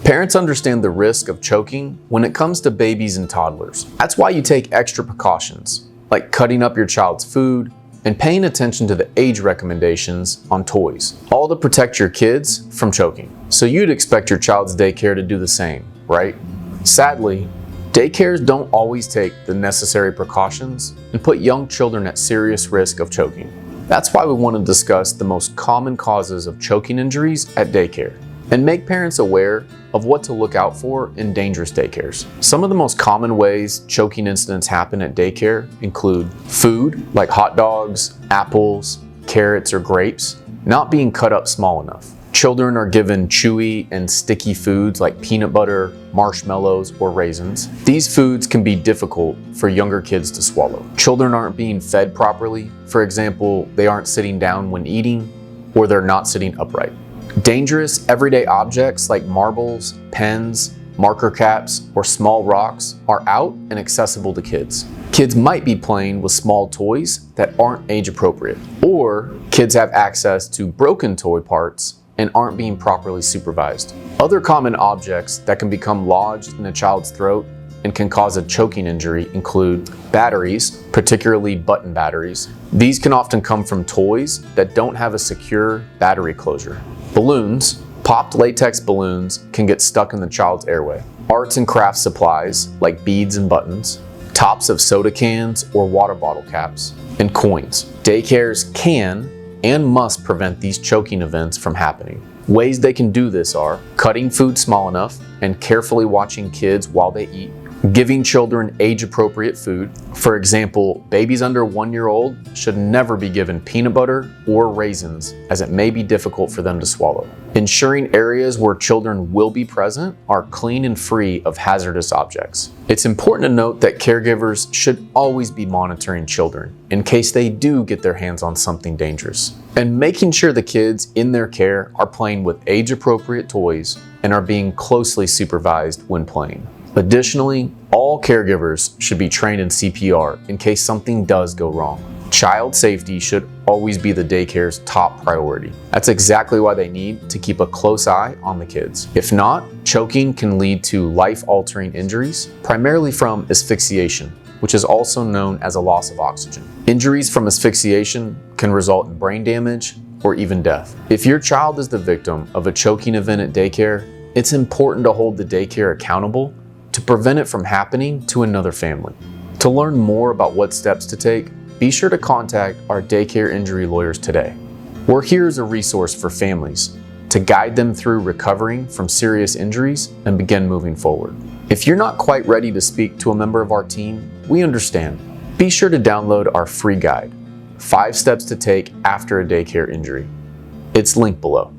Parents understand the risk of choking when it comes to babies and toddlers. That's why you take extra precautions, like cutting up your child's food and paying attention to the age recommendations on toys, all to protect your kids from choking. So you'd expect your child's daycare to do the same, right? Sadly, daycares don't always take the necessary precautions and put young children at serious risk of choking. That's why we want to discuss the most common causes of choking injuries at daycare and make parents aware of what to look out for in dangerous daycares. Some of the most common ways choking incidents happen at daycare include food, like hot dogs, apples, carrots, or grapes, not being cut up small enough. Children are given chewy and sticky foods like peanut butter, marshmallows, or raisins. These foods can be difficult for younger kids to swallow. Children aren't being fed properly. For example, they aren't sitting down when eating, or they're not sitting upright. Dangerous everyday objects like marbles, pens, marker caps, or small rocks are out and accessible to kids. Kids might be playing with small toys that aren't age appropriate, or kids have access to broken toy parts and aren't being properly supervised. Other common objects that can become lodged in a child's throat and can cause a choking injury include batteries, particularly button batteries. These can often come from toys that don't have a secure battery closure. Balloons, popped latex balloons, can get stuck in the child's airway. Arts and crafts supplies, like beads and buttons, tops of soda cans or water bottle caps, and coins. Daycares can and must prevent these choking events from happening. Ways they can do this are cutting food small enough and carefully watching kids while they eat, giving children age-appropriate food. For example, babies under 1 year old should never be given peanut butter or raisins, as it may be difficult for them to swallow. Ensuring areas where children will be present are clean and free of hazardous objects. It's important to note that caregivers should always be monitoring children in case they do get their hands on something dangerous, and making sure the kids in their care are playing with age-appropriate toys and are being closely supervised when playing. Additionally, all caregivers should be trained in CPR in case something does go wrong. Child safety should always be the daycare's top priority. That's exactly why they need to keep a close eye on the kids. If not, choking can lead to life-altering injuries, primarily from asphyxiation, which is also known as a loss of oxygen. Injuries from asphyxiation can result in brain damage or even death. If your child is the victim of a choking event at daycare, it's important to hold the daycare accountable to prevent it from happening to another family. To learn more about what steps to take, be sure to contact our daycare injury lawyers today. We're here as a resource for families to guide them through recovering from serious injuries and begin moving forward. If you're not quite ready to speak to a member of our team, we understand. Be sure to download our free guide, 5 Steps to Take After a Daycare Injury. It's linked below.